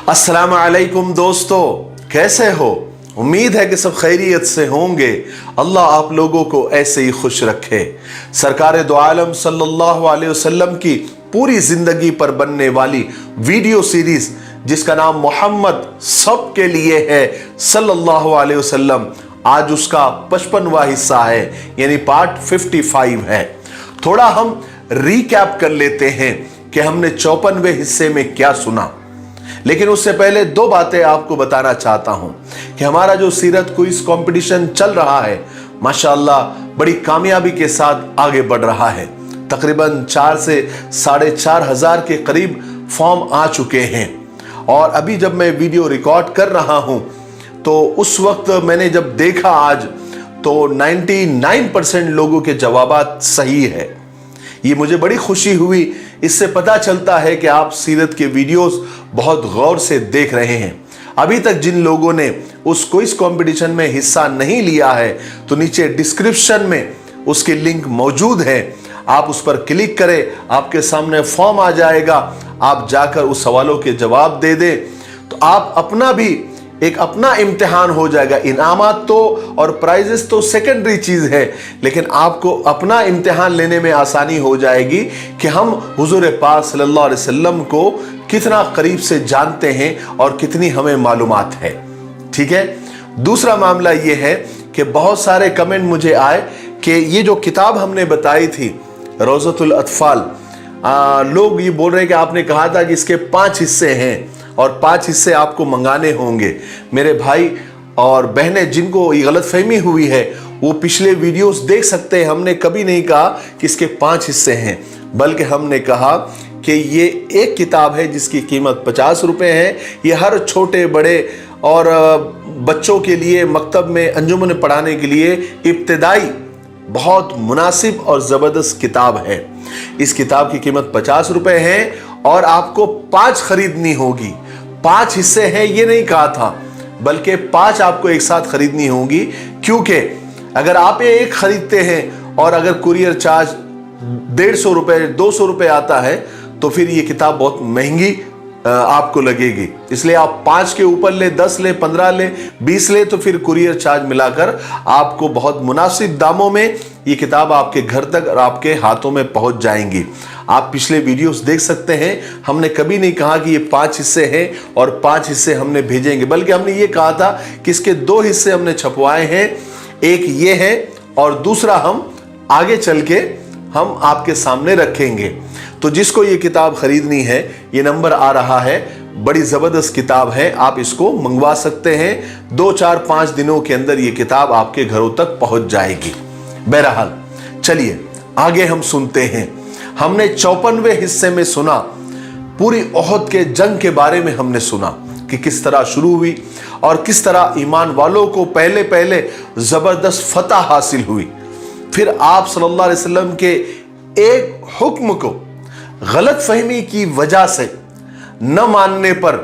अस्सलामु अलैकुम दोस्तों, कैसे हो? उम्मीद है कि सब खैरियत से होंगे। अल्लाह आप लोगों को ऐसे ही खुश रखे। सरकार दो आलम सल्लल्लाहु अलैहि वसल्लम की पूरी जिंदगी पर बनने वाली वीडियो सीरीज जिसका नाम मोहम्मद सबके लिए है सल्लल्लाहु अलैहि वसल्लम, आज उसका 55वां हिस्सा है, यानी पार्ट 55 है। थोड़ा हम रिकैप कर लेते हैं कि हमने 54वें हिस्से में क्या सुना। लेकिन उससे पहले दो बातें आपको बताना चाहता हूं कि हमारा जो सीरत क्विज कंपटीशन चल रहा है माशाअल्लाह बड़ी कामयाबी के साथ आगे बढ़ रहा है। तकरीबन 4 से 4.5 हजार के करीब फॉर्म आ चुके हैं और अभी जब मैं वीडियो रिकॉर्ड कर रहा हूं तो उस वक्त मैंने जब देखा आज तो 99% लोगों के जवाबात सही है। ये मुझे बड़ी खुशी हुई। इससे पता चलता है कि आप सीरत के वीडियोस बहुत गौर से देख रहे हैं। अभी तक जिन लोगों ने उस क्विज कंपटीशन में हिस्सा नहीं लिया है तो नीचे डिस्क्रिप्शन में उसकी लिंक मौजूद है, आप उस पर क्लिक करें, आपके सामने फॉर्म आ जाएगा, आप जाकर उस सवालों के जवाब दे दें तो आप अपना भी एक अपना इम्तिहान हो जाएगा। इनामात तो और प्राइजेस तो सेकेंडरी चीज है, लेकिन आपको अपना इम्तिहान लेने में आसानी हो जाएगी कि हम हुजूर पाक सल्लल्लाहु अलैहि वसल्लम को कितना करीब से जानते हैं और कितनी हमें मालूमात है। ठीक है। दूसरा मामला ये है कि बहुत सारे कमेंट मुझे आए कि ये जो किताब हमने बताई थी रोज़तुल अत्फाल, लोग ये बोल रहे हैं कि आपने कहा था कि इसके 5 हिस्से हैं और 5 हिस्से आपको मंगाने होंगे। मेरे भाई और बहनें जिनको ये गलतफहमी हुई है वो पिछले वीडियोस देख सकते हैं। हमने कभी नहीं कहा कि इसके 5 हिस्से हैं, बल्कि हमने कहा कि ये एक किताब है जिसकी कीमत 50 रुपए है। ये हर छोटे बड़े और बच्चों के लिए मकतब में अंजुमन पढ़ाने के लिए इब्तिदाई बहुत मुनासिब और ज़बरदस्त किताब है। इस किताब की कीमत 50 रुपए है और आपको 5 खरीदनी होगी। 5 हिस्से हैं ये नहीं कहा था, बल्कि 5 आपको एक साथ खरीदनी होगी, क्योंकि अगर आप ये एक खरीदते हैं और अगर कुरियर चार्ज 150 रुपए 200 रुपए आता है तो फिर ये किताब बहुत महंगी आपको लगेगी। इसलिए आप 5 के ऊपर ले, 10 ले, 15 ले, 20 ले तो फिर कुरियर चार्ज मिलाकर आपको बहुत मुनासिब दामों में ये किताब आपके घर तक और आपके हाथों में पहुंच जाएंगी। आप पिछले वीडियोस देख सकते हैं, हमने कभी नहीं कहा कि ये 5 हिस्से हैं और 5 हिस्से हमने भेजेंगे, बल्कि हमने ये कहा था कि इसके 2 हिस्से हमने छपवाए हैं। एक ये है और दूसरा हम आगे चल के हम आपके सामने रखेंगे। तो जिसको ये किताब खरीदनी है, ये नंबर आ रहा है, बड़ी जबरदस्त किताब है, आप इसको मंगवा सकते हैं। 2, 4, 5 दिनों के अंदर ये किताब आपके घरों तक पहुंच जाएगी। बहरहाल चलिए आगे हम सुनते हैं। हमने 54वें हिस्से में सुना पूरी ओहद के जंग के बारे में। हमने सुना कि किस तरह शुरू हुई और किस तरह ईमान वालों को पहले पहले जबरदस्त फतह हासिल हुई। फिर आप सल्लल्लाहु अलैहि वसल्लम के एक हुक्म को गलत फहमी की वजह से न मानने पर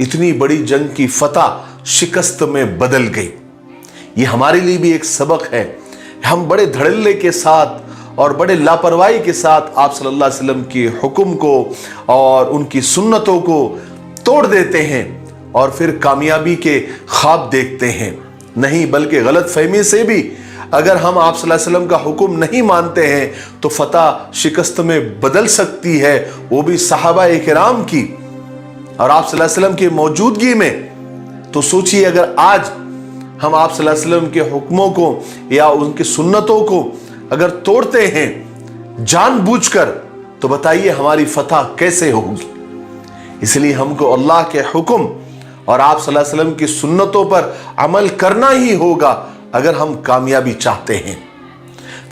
इतनी बड़ी जंग की फतह शिकस्त में बदल गई। ये हमारे लिए भी एक सबक है। हम बड़े धड़ल्ले के साथ और बड़े लापरवाही के साथ आप सल्लल्लाहु अलैहि वसल्लम के हुक्म को और उनकी सुन्नतों को तोड़ देते हैं और फिर कामयाबी के ख्वाब देखते हैं। नहीं, बल्कि गलत फहमी से भी अगर हम आप सल्लल्लाहु अलैहि वसल्लम का हुक्म नहीं मानते हैं तो फतह शिकस्त में बदल सकती है, वो भी सहाबा किराम की और आप सल्लल्लाहु अलैहि वसल्लम की मौजूदगी में। तो सोचिए अगर आज हम आप सल्लल्लाहु अलैहि वसल्लम के हुक्मों को या उनकी सुन्नतों को अगर तोड़ते हैं जानबूझकर, तो बताइए हमारी फतह कैसे होगी। इसलिए हमको अल्लाह के हुक्म और आप सल्लल्लाहु अलैहि वसल्लम की सुन्नतों पर अमल करना ही होगा अगर हम कामयाबी चाहते हैं।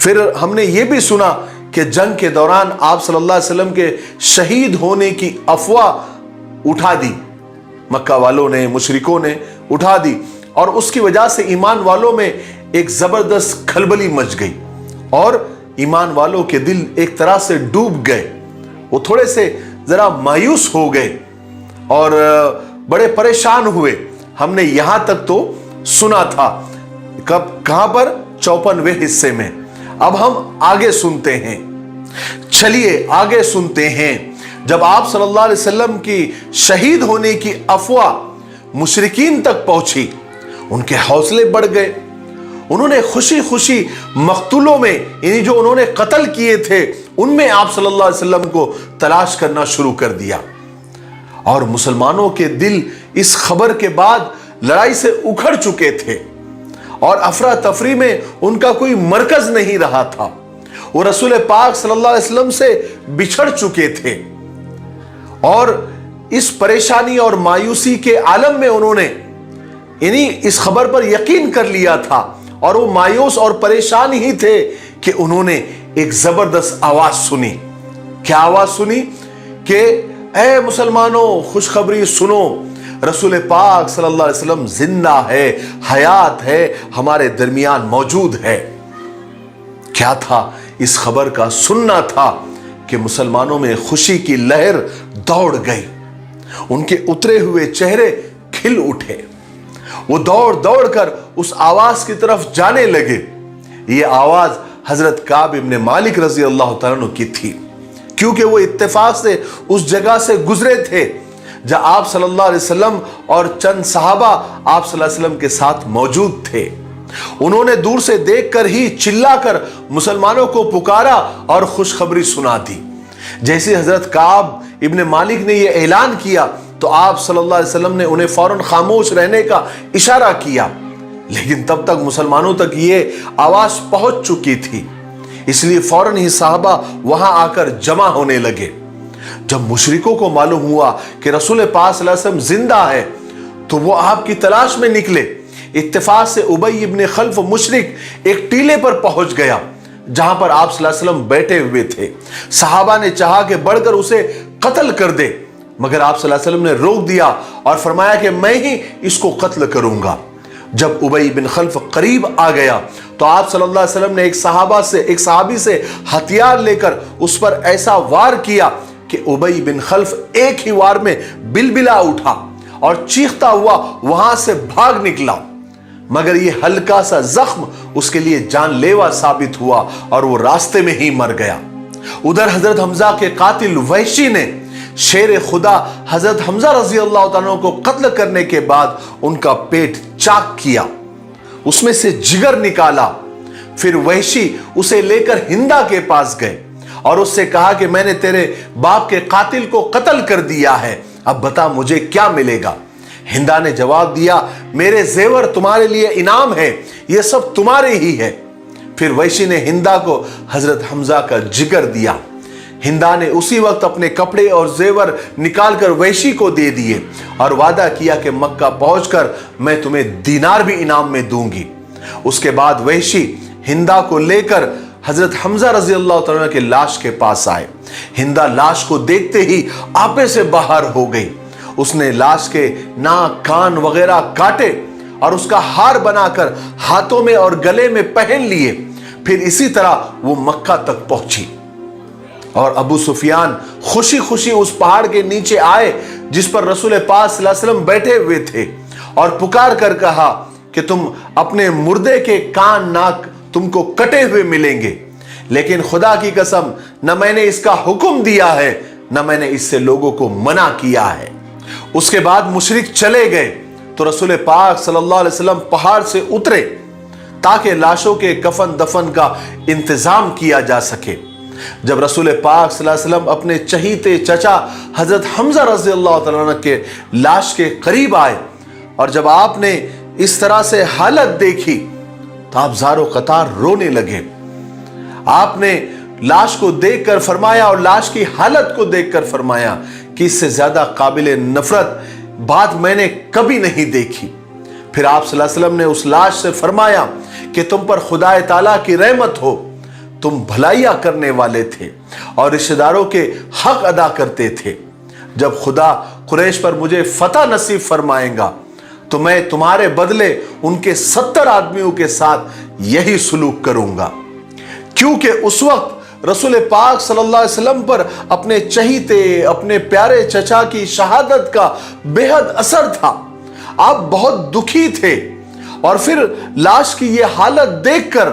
फिर हमने ये भी सुना कि जंग के दौरान आप सल्लल्लाहु अलैहि वसल्लम के शहीद होने की अफवाह उठा दी, मक्का वालों ने, मुशरिकों ने उठा दी और उसकी वजह से ईमान वालों में एक जबरदस्त खलबली मच गई और ईमान वालों के दिल एक तरह से डूब गए। वो थोड़े से जरा मायूस हो गए और बड़े परेशान हुए। हमने यहां तक तो सुना था। कब, कहां पर? 54वें हिस्से में। अब हम आगे सुनते हैं। चलिए आगे सुनते हैं। جب آپ صلی اللہ علیہ وسلم کی شہید ہونے کی افواہ مشرکین تک پہنچی، ان کے حوصلے بڑھ گئے. انہوں نے خوشی خوشی مقتولوں میں، یعنی جو انہوں نے قتل کیے تھے، ان میں آپ صلی اللہ علیہ وسلم کو تلاش کرنا شروع کر دیا. اور مسلمانوں کے دل اس خبر کے بعد لڑائی سے اکھڑ چکے تھے اور افراتفری میں ان کا کوئی مرکز نہیں رہا تھا. وہ رسول پاک صلی اللہ علیہ وسلم سے بچھڑ چکے تھے اور اس پریشانی اور مایوسی کے عالم میں انہوں نے یعنی اس خبر پر یقین کر لیا تھا، اور وہ مایوس اور پریشان ہی تھے کہ انہوں نے ایک زبردست آواز سنی. کیا آواز سنی؟ کہ اے مسلمانوں، خوشخبری سنو، رسول پاک صلی اللہ علیہ وسلم زندہ ہے، حیات ہے، ہمارے درمیان موجود ہے. کیا تھا؟ اس خبر کا سننا تھا کہ مسلمانوں میں خوشی کی لہر دوڑ گئی. ان کے اترے ہوئے چہرے کھل اٹھے. وہ دوڑ دوڑ کر اس آواز کی طرف جانے لگے. یہ آواز حضرت کعب ابن مالک رضی اللہ تعالیٰ عنہ کی تھی، کیونکہ وہ اتفاق سے اس جگہ سے گزرے تھے جہاں آپ صلی اللہ علیہ وسلم اور چند صحابہ آپ صلی اللہ علیہ وسلم کے ساتھ موجود تھے. انہوں نے دور سے دیکھ کر ہی چلا کر مسلمانوں کو پکارا اور خوشخبری سنا دی. جیسے حضرت کعب ابن مالک نے یہ اعلان کیا تو آپ صلی اللہ علیہ وسلم نے انہیں فوراً خاموش رہنے کا اشارہ کیا، لیکن تب تک مسلمانوں تک یہ آواز پہنچ چکی تھی، اس لیے فوراً ہی صحابہ وہاں آ کر جمع ہونے لگے. جب مشرکوں کو معلوم ہوا کہ رسول پاک صلی اللہ علیہ وسلم زندہ ہے تو وہ آپ کی تلاش میں نکلے. اتفاق سے ابی ابن خلف مشرک ایک ٹیلے پر پہنچ گیا جہاں پر آپ صلی اللہ علیہ وسلم بیٹھے ہوئے تھے. صحابہ نے چاہا کہ بڑھ کر اسے قتل کر دے، مگر آپ صلی اللہ علیہ وسلم نے روک دیا اور فرمایا کہ میں ہی اس کو قتل کروں گا. جب ابی بن خلف قریب آ گیا تو آپ صلی اللہ علیہ وسلم نے ایک صحابی سے ہتھیار لے کر اس پر ایسا وار کیا کہ ابی بن خلف ایک ہی وار میں بلبلا اٹھا اور چیختا ہوا وہاں سے بھاگ نکلا، مگر یہ ہلکا سا زخم اس کے لیے جان لیوا ثابت ہوا اور وہ راستے میں ہی مر گیا. ادھر حضرت حمزہ کے قاتل وحشی نے شیر خدا حضرت حمزہ رضی اللہ تعالیٰ کو قتل کرنے کے بعد ان کا پیٹ چاک کیا، اس میں سے جگر نکالا. پھر وحشی اسے لے کر ہندا کے پاس گئے اور اس سے کہا کہ میں نے تیرے باپ کے قاتل کو قتل کر دیا ہے، اب بتا مجھے کیا ملے گا. ہندا نے جواب دیا، میرے زیور تمہارے لیے انعام ہے، یہ سب تمہارے ہی ہے. پھر وحشی نے ہندا کو حضرت حمزہ کا جگر دیا. ہندا نے اسی وقت اپنے کپڑے اور زیور نکال کر وحشی کو دے دیے اور وعدہ کیا کہ مکہ پہنچ کر میں تمہیں دینار بھی انعام میں دوں گی. اس کے بعد وحشی ہندا کو لے کر حضرت حمزہ رضی اللہ تعالیٰ کے لاش کے پاس آئے. ہندا لاش کو دیکھتے ہی آپے سے باہر ہو گئی. اس نے لاش کے ناک کان وغیرہ کاٹے اور اس کا ہار بنا کر ہاتھوں میں اور گلے میں پہن لیے. پھر اسی طرح وہ مکہ تک پہنچی اور ابو سفیان خوشی خوشی اس پہاڑ کے نیچے آئے جس پر رسول پاک صلی اللہ علیہ وسلم بیٹھے ہوئے تھے اور پکار کر کہا کہ تم اپنے مردے کے کان ناک تم کو کٹے ہوئے ملیں گے، لیکن خدا کی قسم نہ میں نے اس کا حکم دیا ہے نہ میں نے اس سے لوگوں کو منع کیا ہے. اس کے بعد مشرک چلے گئے تو رسول پاک صلی اللہ علیہ وسلم پہاڑ سے اترے تاکہ لاشوں کے کفن دفن کا انتظام کیا جا سکے. جب رسول پاک صلی اللہ علیہ وسلم اپنے چہیتے چچا حضرت حمزہ رضی اللہ تعالیٰ عنہ کے لاش کے قریب آئے اور جب آپ نے اس طرح سے حالت دیکھی تو آپ زارو قطار رونے لگے. آپ نے لاش کو دیکھ کر فرمایا اور لاش کی حالت کو دیکھ کر فرمایا کہ اس سے زیادہ قابل نفرت بات میں نے کبھی نہیں دیکھی. پھر آپ صلی اللہ علیہ وسلم نے اس لاش سے فرمایا کہ تم پر خدا تعالیٰ کی رحمت ہو، تم بھلائیاں کرنے والے تھے اور رشتہ داروں کے حق ادا کرتے تھے. جب خدا قریش پر مجھے فتح نصیب فرمائے گا تو میں تمہارے بدلے ان کے 70 آدمیوں کے ساتھ یہی سلوک کروں گا. کیونکہ اس وقت رسول پاک صلی اللہ علیہ وسلم پر اپنے چہیتے اپنے پیارے چچا کی شہادت کا بے حد اثر تھا. آپ بہت دکھی تھے اور پھر لاش کی یہ حالت دیکھ کر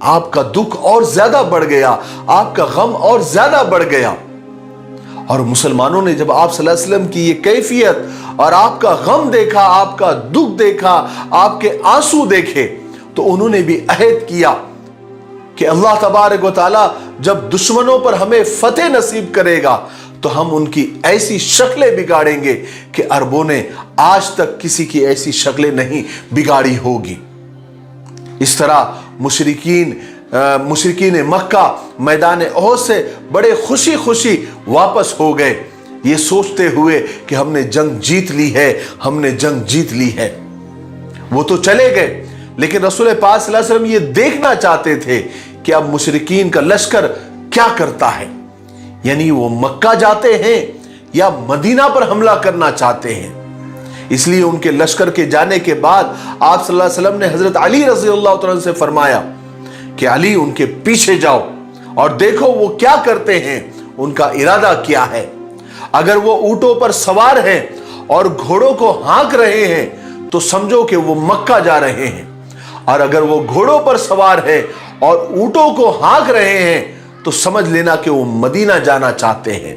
آپ کا دکھ اور زیادہ بڑھ گیا، آپ کا غم اور زیادہ بڑھ گیا. اور مسلمانوں نے جب آپ صلی اللہ علیہ وسلم کی یہ کیفیت اور آپ کا غم دیکھا، آپ کا دکھ دیکھا، آپ کے آنسو دیکھے، تو انہوں نے بھی عہد کیا کہ اللہ تبارک و تعالی جب دشمنوں پر ہمیں فتح نصیب کرے گا تو ہم ان کی ایسی شکلیں بگاڑیں گے کہ عربوں نے آج تک کسی کی ایسی شکلیں نہیں بگاڑی ہوگی۔ اس طرح مشرکین مکہ میدان احد سے بڑے خوشی خوشی واپس ہو گئے، یہ سوچتے ہوئے کہ ہم نے جنگ جیت لی ہے، ہم نے جنگ جیت لی ہے۔ وہ تو چلے گئے، لیکن رسول پاک صلی اللہ علیہ وسلم یہ دیکھنا چاہتے تھے کہ اب مشرکین کا لشکر کیا کرتا ہے، یعنی وہ مکہ جاتے ہیں یا مدینہ پر حملہ کرنا چاہتے ہیں۔ اس لیے ان کے لشکر کے جانے کے بعد آپ صلی اللہ علیہ وسلم نے حضرت علی رضی اللہ تعالیٰ عنہ سے فرمایا کہ علی ان کے پیچھے جاؤ اور دیکھو وہ کیا کرتے ہیں، ان کا ارادہ کیا ہے۔ اگر وہ اونٹوں پر سوار ہیں اور گھوڑوں کو ہانک رہے ہیں تو سمجھو کہ وہ مکہ جا رہے ہیں، اور اگر وہ گھوڑوں پر سوار ہیں اور اونٹوں کو ہانک رہے ہیں تو سمجھ لینا کہ وہ مدینہ جانا چاہتے ہیں۔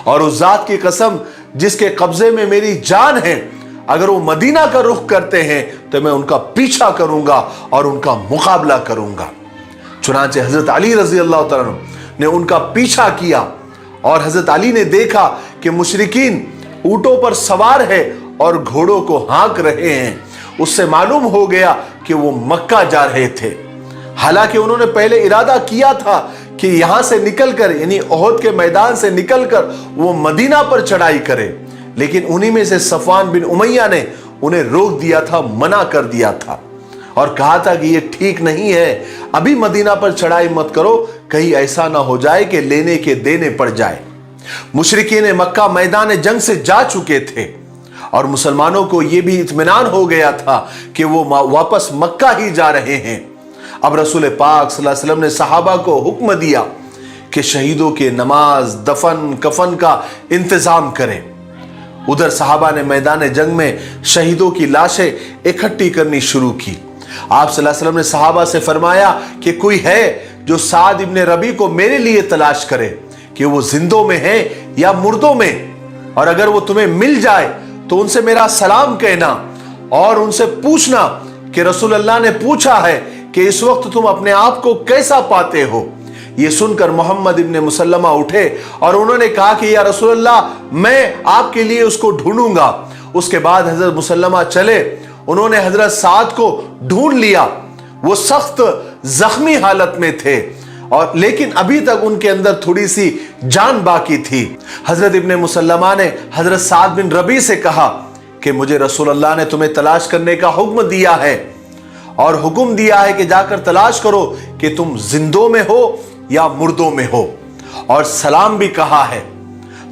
اور اس ذات کی قسم جس کے قبضے میں میری جان ہے، اگر وہ مدینہ کا رخ کرتے ہیں تو میں ان کا پیچھا کروں گا اور ان کا مقابلہ کروں گا۔ چنانچہ حضرت علی رضی اللہ تعالیٰ عنہ نے ان کا پیچھا کیا، اور حضرت علی نے دیکھا کہ مشرکین اونٹوں پر سوار ہے اور گھوڑوں کو ہانک رہے ہیں۔ اس سے معلوم ہو گیا کہ وہ مکہ جا رہے تھے، حالانکہ انہوں نے پہلے ارادہ کیا تھا کہ یہاں سے نکل کر، یعنی احد کے میدان سے نکل کر وہ مدینہ پر چڑھائی کرے، لیکن انہی میں سے صفوان بن امیہ نے انہیں روک دیا تھا، منع کر دیا تھا اور کہا تھا کہ یہ ٹھیک نہیں ہے، ابھی مدینہ پر چڑھائی مت کرو، کہیں ایسا نہ ہو جائے کہ لینے کے دینے پڑ جائے۔ مشرکین مکہ میدان جنگ سے جا چکے تھے اور مسلمانوں کو یہ بھی اطمینان ہو گیا تھا کہ وہ واپس مکہ ہی جا رہے ہیں۔ اب رسول پاک صلی اللہ علیہ وسلم نے صحابہ کو حکم دیا کہ شہیدوں کے نماز، دفن، کفن کا انتظام کریں۔ ادھر صحابہ نے میدان جنگ میں شہیدوں کی لاشیں اکٹھی کرنی شروع کی۔ آپ صلی اللہ علیہ وسلم نے صحابہ سے فرمایا کہ کوئی ہے جو سعد ابن ربیع کو میرے لیے تلاش کرے کہ وہ زندوں میں ہیں یا مردوں میں، اور اگر وہ تمہیں مل جائے تو ان سے میرا سلام کہنا اور ان سے پوچھنا کہ رسول اللہ نے پوچھا ہے کہ اس وقت تم اپنے آپ کو کیسا پاتے ہو۔ یہ سن کر محمد ابن مسلمہ اٹھے اور انہوں نے کہا کہ یا رسول اللہ میں آپ کے لیے اس کو ڈھونڈوں گا۔ اس کے بعد حضرت مسلمہ چلے، انہوں نے حضرت سعد کو ڈھونڈ لیا، وہ سخت زخمی حالت میں تھے اور لیکن ابھی تک ان کے اندر تھوڑی سی جان باقی تھی۔ حضرت ابن مسلمہ نے حضرت سعد بن ربیع سے کہا کہ مجھے رسول اللہ نے تمہیں تلاش کرنے کا حکم دیا ہے اور حکم دیا ہے کہ جا کر تلاش کرو کہ تم زندوں میں ہو یا مردوں میں ہو، اور سلام بھی کہا ہے۔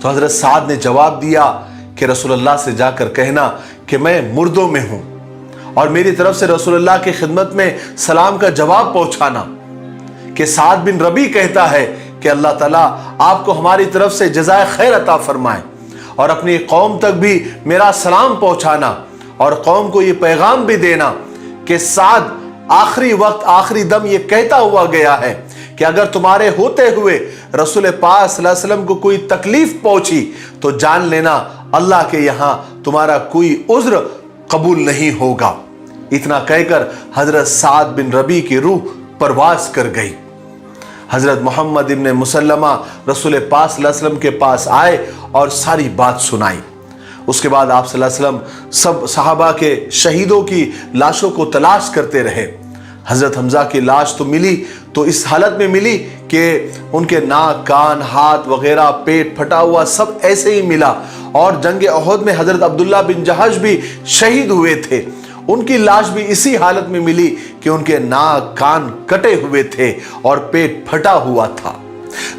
تو حضرت سعد نے جواب دیا کہ رسول اللہ سے جا کر کہنا کہ میں مردوں میں ہوں، اور میری طرف سے رسول اللہ کی خدمت میں سلام کا جواب پہنچانا کہ سعد بن ربیع کہتا ہے کہ اللہ تعالیٰ آپ کو ہماری طرف سے جزائے خیر عطا فرمائے، اور اپنی قوم تک بھی میرا سلام پہنچانا اور قوم کو یہ پیغام بھی دینا کہ سعد آخری وقت آخری دم یہ کہتا ہوا گیا ہے کہ اگر تمہارے ہوتے ہوئے رسول پاک صلی اللہ علیہ وسلم کو کوئی تکلیف پہنچی تو جان لینا اللہ کے یہاں تمہارا کوئی عذر قبول نہیں ہوگا۔ اتنا کہہ کر حضرت سعد بن ربیع کی روح پرواز کر گئی۔ حضرت محمد ابن مسلمہ رسول پاک صلی اللہ علیہ وسلم کے پاس آئے اور ساری بات سنائی۔ اس کے بعد آپ صلی اللہ علیہ وسلم سب صحابہ کے شہیدوں کی لاشوں کو تلاش کرتے رہے۔ حضرت حمزہ کی لاش تو ملی تو اس حالت میں ملی کہ ان کے ناک، کان، ہاتھ وغیرہ، پیٹ پھٹا ہوا سب ایسے ہی ملا، اور جنگ احد میں حضرت عبداللہ بن جہش بھی شہید ہوئے تھے، ان کی لاش بھی اسی حالت میں ملی کہ ان کے ناک، کان کٹے ہوئے تھے اور پیٹ پھٹا ہوا تھا۔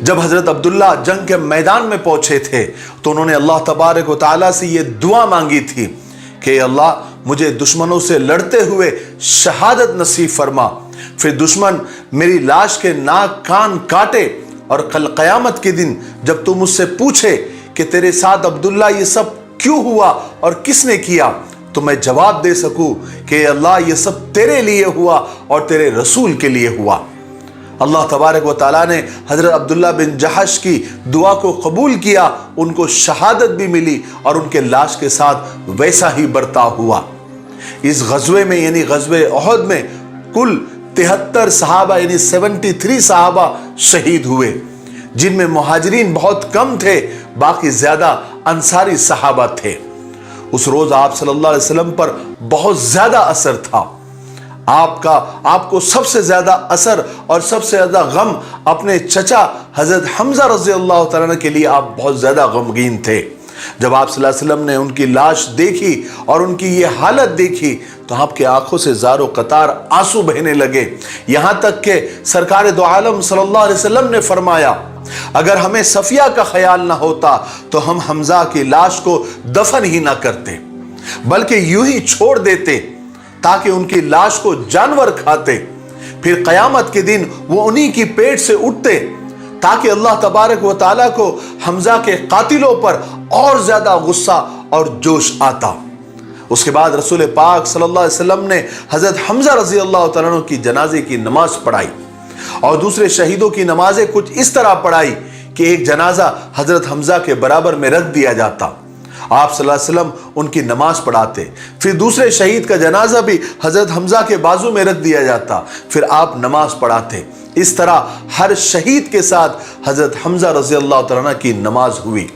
جب حضرت عبداللہ جنگ کے میدان میں پہنچے تھے تو انہوں نے اللہ تبارک و تعالیٰ سے یہ دعا مانگی تھی کہ اللہ مجھے دشمنوں سے لڑتے ہوئے شہادت نصیب فرما، پھر دشمن میری لاش کے ناک کان کاٹے اور کل قیامت کے دن جب تم مجھ سے پوچھے کہ تیرے ساتھ عبداللہ یہ سب کیوں ہوا اور کس نے کیا، تو میں جواب دے سکوں کہ اللہ یہ سب تیرے لیے ہوا اور تیرے رسول کے لیے ہوا۔ अल्लाह तबारक व तआला ने हजरत अब्दुल्ला बिन जहश की दुआ को कबूल किया, उनको शहादत भी मिली और उनके लाश के साथ वैसा ही बर्ताव हुआ। इस गज़वे में यानी गज़वे उहद में कुल 73 सहाबा यानी 73 सहाबा शहीद हुए, जिनमें मुहाजिरीन बहुत कम थे, बाकी ज्यादा अंसारी सहाबा थे। उस रोज आप सल्लल्लाहु अलैहि वसल्लम पर बहुत ज्यादा असर था। आपको सबसे ज्यादा असर और सबसे ज्यादा गम अपने चचा हजरत हमजा रज़ी अल्लाह तआला अन्हु के लिए आप बहुत ज्यादा गमगीन थे। जब आप सल्लल्लाहु अलैहि वसल्लम ने उनकी लाश देखी और उनकी ये हालत देखी तो आपकी आंखों से ज़ारो कतार आंसू बहने लगे। यहां तक कि सरकार दो आलम सल्लल्लाहु अलैहि वसल्लम ने फरमाया, अगर हमें सफिया का ख्याल ना होता तो हम हमजा की लाश को दफन ही ना करते, बल्कि यूं ही छोड़ देते ताकि उनकी लाश को जानवर खाते, फिर कयामत के दिन वो उन्हीं की पेट से उठते ताकि अल्लाह तबारक व तआला को हमजा के कातिलों पर और ज्यादा गुस्सा और जोश आता। उसके बाद रसूल पाक सल्लल्लाहु अलैहि वसल्लम ने हजरत हमजा रज़ी अल्लाह तआला अन्हु की जनाजे की नमाज पढ़ाई और दूसरे शहीदों की नमाजें कुछ इस तरह पढ़ाई कि एक जनाजा हजरत हमजा के बराबर में रख दिया जाता, आप सल्लल्लाहु अलैहि वसल्लम उनकी नमाज पढ़ाते, फिर दूसरे शहीद का जनाजा भी हजरत हमजा के बाजू में रख दिया जाता, फिर आप नमाज पढ़ाते। इस तरह हर शहीद के साथ हजरत हमजा रज़ी अल्लाह तआला अन्हु की नमाज हुई।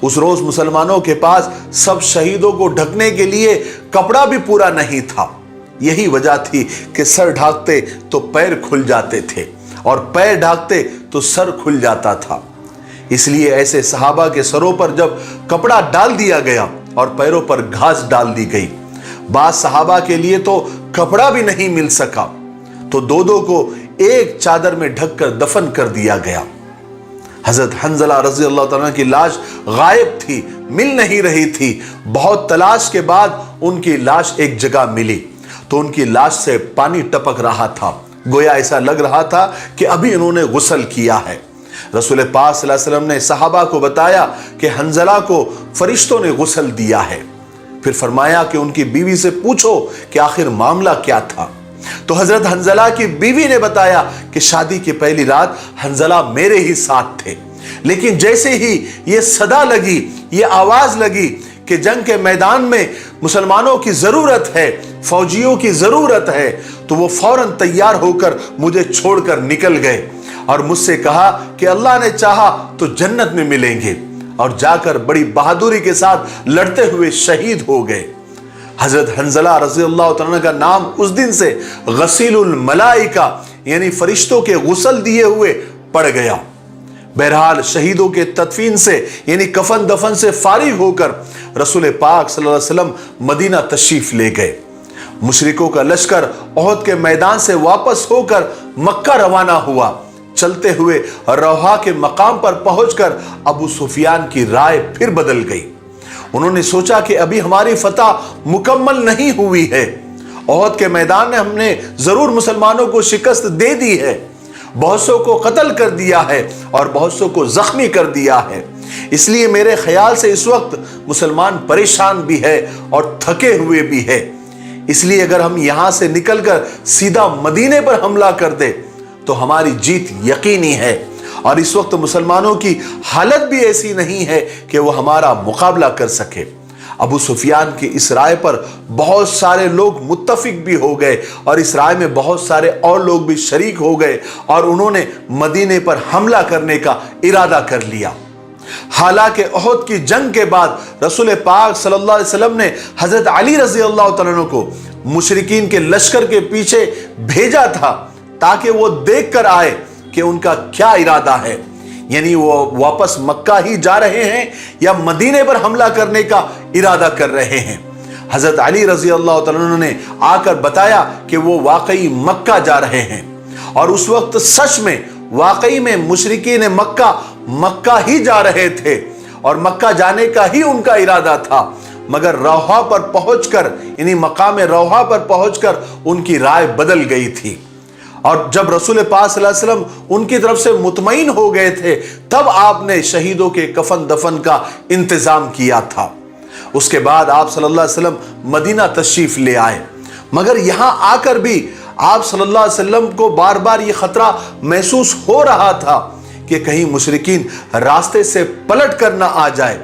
उस रोज मुसलमानों के पास सब शहीदों को ढकने के लिए कपड़ा भी पूरा नहीं था। यही वजह थी कि सर ढाकते तो पैर खुल जाते थे और पैर ढाकते तो सर खुल जाता था। इसलिए ऐसे सहाबा के सरों पर जब कपड़ा डाल दिया गया और पैरों पर घास डाल दी गई, बाद सहाबा के लिए तो कपड़ा भी नहीं मिल सका तो दो को एक चादर में ढककर दफन कर दिया गया। हजरत हंजला रज़ी अल्लाह तआला की लाश गायब थी, मिल नहीं रही थी। बहुत तलाश के बाद उनकी लाश एक जगह मिली तो उनकी लाश से पानी टपक रहा था, गोया ऐसा लग रहा था कि अभी इन्होंने गुस्ल किया है। रसूल पाक सल्लल्लाहु अलैहि वसल्लम ने सहाबा को बताया कि हंजला को फरिश्तों ने गुस्ल दिया है। फिर फरमाया कि उनकी बीवी से पूछो कि आखिर मामला क्या था। तो हजरत हंजला की बीवी ने बताया कि शादी की पहली रात हंजला मेरे ही साथ थे, लेकिन जैसे ही ये सदा लगी, ये आवाज लगी कि जंग के मैदान में मुसलमानों की जरूरत है, फौजियों की जरूरत है, तो वो फौरन तैयार होकर मुझे छोड़कर निकल गए और मुझसे कहा कि अल्लाह ने चाहा तो जन्नत में मिलेंगे, और जाकर बड़ी बहादुरी के साथ लड़ते हुए शहीद हो गए। हजरत हंजला रज़ी अल्लाह तआला का नाम उस दिन से गसीलुल मलाइका यानी फरिश्तों के गुस्ल दिए हुए पड़ गया। बहरहाल शहीदों के तदफीन से यानी कफन दफन से फारिग होकर रसूल पाक सल्लल्लाहु अलैहि वसल्लम मदीना तशरीफ ले गए। मुशरिकों का लश्कर उहद के मैदान से वापस होकर मक्का रवाना हुआ। चलते हुए रौहा के मकाम पर पहुंचकर अबू सुफियान की राय फिर बदल गई। उन्होंने सोचा कि अभी हमारी फतह मुकम्मल नहीं हुई है, उहद के मैदान में हमने जरूर मुसलमानों को शिकस्त दे दी है, बहुत सौ को कत्ल कर दिया है और बहुत सौ को जख्मी कर दिया है। इसलिए मेरे ख्याल से इस वक्त मुसलमान परेशान भी है और थके हुए भी है। इसलिए अगर हम यहां से निकलकर सीधा मदीने पर हमला कर दे तो हमारी जीत यकीनी है, और इस वक्त मुसलमानों की हालत भी ऐसी नहीं है कि वो हमारा मुकाबला कर सके। अबू सुफियान की इस राय पर बहुत सारे लोग मुत्तफिक भी हो गए और इस राय में बहुत सारे और लोग भी शरीक हो गए और उन्होंने मदीने पर हमला करने का इरादा कर लिया। हालांकि उहद की जंग के बाद रसूल पाक सल्लल्लाहु अलैहि वसल्लम ने हजरत अली रज़ी अल्लाह तआला अन्हु को मुशरिकीन के लश्कर के पीछे भेजा था ताकि वो देख कर आए कि उनका क्या इरादा है, यानी वो वापस मक्का ही जा रहे हैं या मदीने पर हमला करने का इरादा कर रहे हैं। हजरत अली रज़ी अल्लाह तआला अन्हु ने आकर बताया कि वो वाकई मक्का जा रहे हैं, और उस वक्त सच में वाकई में मुशरिकीन मक्का ही जा रहे थे और मक्का जाने का ही उनका इरादा था। मगर रौहा पर पहुंचकर यानी मकाम रौहा पर पहुंचकर उनकी राय बदल गई थी, और जब रसूल पाक सल्लल्लाहु अलैहि वसल्लम उनकी तरफ से मुतमईन हो गए थे तब आपने शहीदों के कफन दफन का इंतजाम किया था। उसके बाद आप सल्लल्लाहु अलैहि वसल्लम मदीना तशरीफ ले आए, मगर यहां आकर भी آپ صلی اللہ علیہ وسلم کو بار بار یہ خطرہ محسوس ہو رہا تھا کہ کہیں مشرکین راستے سے پلٹ کر نہ آ جائے،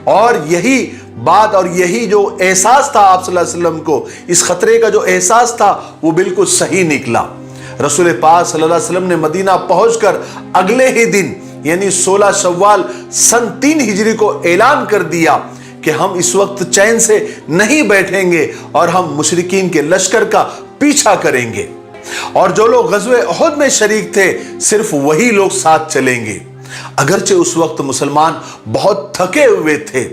اور یہی بات اور یہی جو احساس تھا آپ صلی اللہ علیہ وسلم کو، اس خطرے کا جو احساس تھا وہ بالکل صحیح نکلا۔ رسول پاک صلی اللہ علیہ وسلم نے مدینہ پہنچ کر اگلے ہی دن یعنی 16 شوال سن 3 ہجری کو اعلان کر دیا کہ ہم اس وقت چین سے نہیں بیٹھیں گے اور ہم مشرکین کے لشکر کا پیچھا کریں گے، اور جو لوگ غزوہ احد میں شریک تھے صرف وہی لوگ ساتھ چلیں گے۔ اگرچہ اس وقت مسلمان بہت تھکے ہوئے تھے،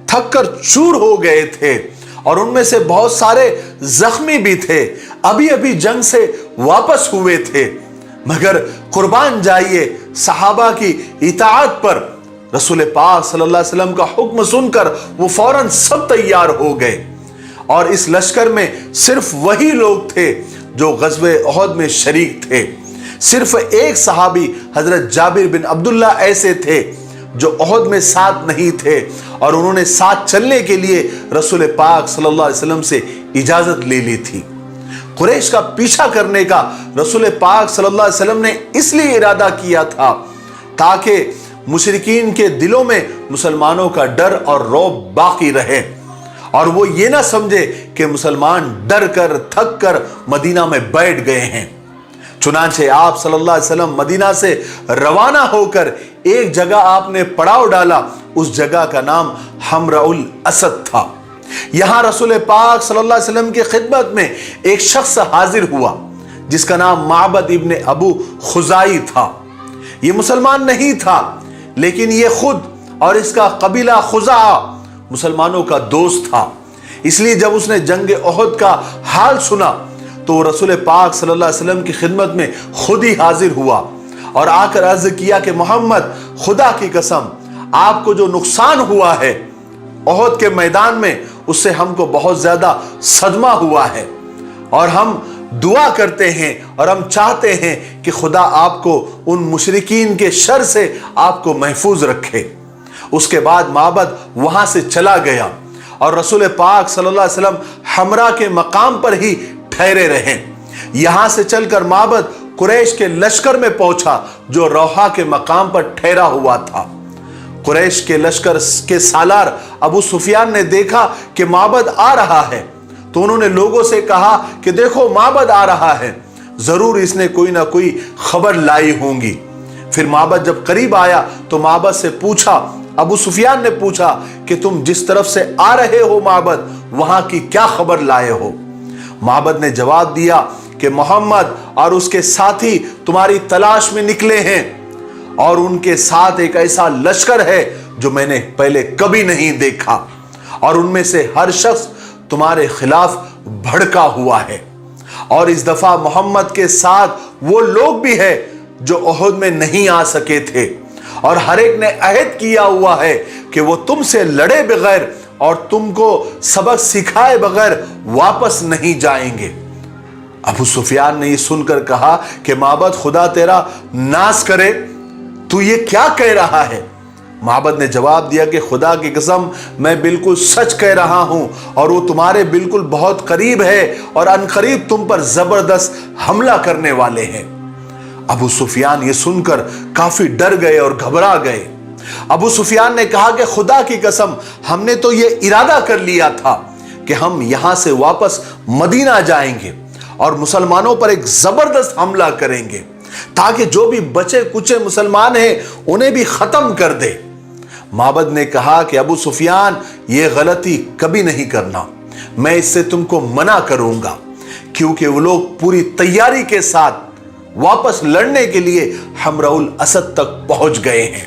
تھک کر چور ہو گئے تھے، اور ان میں سے بہت سارے زخمی بھی تھے، ابھی ابھی جنگ سے واپس ہوئے تھے، مگر قربان جائیے صحابہ کی اطاعت پر رسول پاک صلی اللہ علیہ وسلم کا حکم سن کر وہ فوراً سب تیار ہو گئے، اور اس لشکر میں صرف وہی لوگ تھے جو غزوہ احد میں شریک تھے۔ صرف ایک صحابی حضرت جابر بن عبداللہ ایسے تھے جو احد میں ساتھ نہیں تھے، اور انہوں نے ساتھ چلنے کے لیے رسول پاک صلی اللہ علیہ وسلم سے اجازت لے لی تھی۔ قریش کا پیچھا کرنے کا رسول پاک صلی اللہ علیہ وسلم نے اس لیے ارادہ کیا تھا تاکہ مشرکین کے دلوں میں مسلمانوں کا ڈر اور رعب باقی رہے، اور وہ یہ نہ سمجھے کہ مسلمان ڈر کر تھک کر مدینہ میں بیٹھ گئے ہیں۔ چنانچہ آپ صلی اللہ علیہ وسلم مدینہ سے روانہ ہو کر ایک جگہ آپ نے پڑاؤ ڈالا، اس جگہ کا نام حمراء الاسد تھا۔ یہاں رسول پاک صلی اللہ علیہ وسلم کی خدمت میں ایک شخص حاضر ہوا جس کا نام معبد ابن ابو خزائی تھا۔ یہ مسلمان نہیں تھا، لیکن یہ خود اور اس کا قبیلہ خزاعہ مسلمانوں کا دوست تھا، اس لیے جب اس نے جنگ احد کا حال سنا تو رسول پاک صلی اللہ علیہ وسلم کی خدمت میں خود ہی حاضر ہوا اور آ کر عرض کیا کہ محمد، خدا کی قسم آپ کو جو نقصان ہوا ہے احد کے میدان میں، اس سے ہم کو بہت زیادہ صدمہ ہوا ہے، اور ہم دعا کرتے ہیں اور ہم چاہتے ہیں کہ خدا آپ کو ان مشرکین کے شر سے آپ کو محفوظ رکھے۔ اس کے بعد معبد وہاں سے چلا گیا، اور رسول پاک صلی اللہ علیہ وسلم حمراء کے مقام پر ہی ٹھہرے رہے۔ یہاں سے چل کر معبد قریش کے لشکر میں پہنچا جو روحا کے مقام پر ٹھہرا ہوا تھا۔ قریش کے لشکر کے سالار ابو سفیان نے دیکھا کہ معبد آ رہا ہے، تو انہوں نے لوگوں سے کہا کہ دیکھو معبد آ رہا ہے، ضرور اس نے کوئی نہ کوئی خبر لائی ہوں گی۔ پھر معبد جب قریب آیا تو معبد سے پوچھا، ابو سفیان نے پوچھا کہ تم جس طرف سے آ رہے ہو معبد، وہاں کی کیا خبر لائے ہو؟ معبد نے جواب دیا کہ محمد اور اس کے ساتھی تمہاری تلاش میں نکلے ہیں، اور ان کے ساتھ ایک ایسا لشکر ہے جو میں نے پہلے کبھی نہیں دیکھا، اور ان میں سے ہر شخص تمہارے خلاف بھڑکا ہوا ہے، اور اس دفعہ محمد کے ساتھ وہ لوگ بھی ہیں جو احد میں نہیں آ سکے تھے، اور ہر ایک نے عہد کیا ہوا ہے کہ وہ تم سے لڑے بغیر اور تم کو سبق سکھائے بغیر واپس نہیں جائیں گے۔ ابو سفیان نے یہ سن کر کہا کہ معبد خدا تیرا ناز کرے، تو یہ کیا کہہ رہا ہے؟ معبد نے جواب دیا کہ خدا کی قسم میں بالکل سچ کہہ رہا ہوں، اور وہ تمہارے بالکل بہت قریب ہے، اور ان قریب تم پر زبردست حملہ کرنے والے ہیں۔ ابو سفیان یہ سن کر کافی ڈر گئے اور گھبرا گئے۔ ابو سفیان نے کہا کہ خدا کی قسم ہم نے تو یہ ارادہ کر لیا تھا کہ ہم یہاں سے واپس مدینہ جائیں گے اور مسلمانوں پر ایک زبردست حملہ کریں گے تاکہ جو بھی بچے کچے مسلمان ہیں انہیں بھی ختم کر دے۔ معبد نے کہا کہ ابو سفیان یہ غلطی کبھی نہیں کرنا، میں اس سے تم کو منع کروں گا، کیونکہ وہ لوگ پوری تیاری کے ساتھ واپس لڑنے کے لیے حمراء الاسد تک پہنچ گئے ہیں۔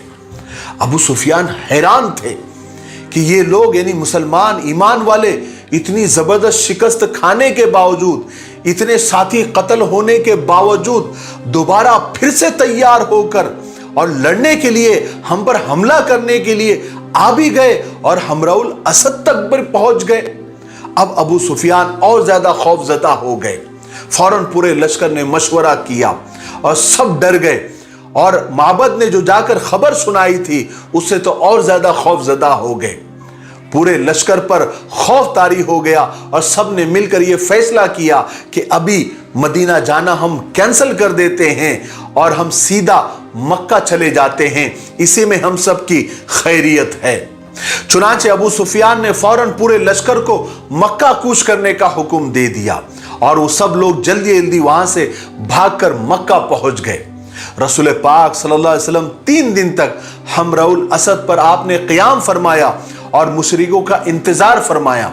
ابو سفیان حیران تھے کہ یہ لوگ یعنی مسلمان ایمان والے اتنی زبردست شکست کھانے کے باوجود، اتنے ساتھی قتل ہونے کے باوجود دوبارہ پھر سے تیار ہو کر اور لڑنے کے لیے ہم پر حملہ کرنے کے لیے آ بھی گئے اور حمراء الاسد تک پر پہنچ گئے۔ اب ابو سفیان اور زیادہ خوف زدہ ہو گئے۔ فوراً پورے لشکر نے مشورہ کیا اور سب ڈر گئے، اور معبد نے جو جا کر خبر سنائی تھی اس سے تو اور زیادہ خوف زدہ ہو گئے۔ पूरे लश्कर पर खौफ तारी हो गया और सब ने मिलकर यह फैसला किया कि अभी मदीना जाना हम कैंसिल कर देते हैं और हम सीधा मक्का चले जाते हैं, इसी में हम सब की खैरियत है। चुनांचे अबू सुफियान ने फौरन पूरे लश्कर को मक्का कूच करने का हुक्म दे दिया और वो सब लोग जल्दी जल्दी वहां से भागकर मक्का पहुंच गए। रसूल पाक सल्लल्लाहु अलैहि वसल्लम 3 दिन तक हमरउल असद पर आपने क़याम फरमाया और मुशरिकों का इंतजार फरमाया।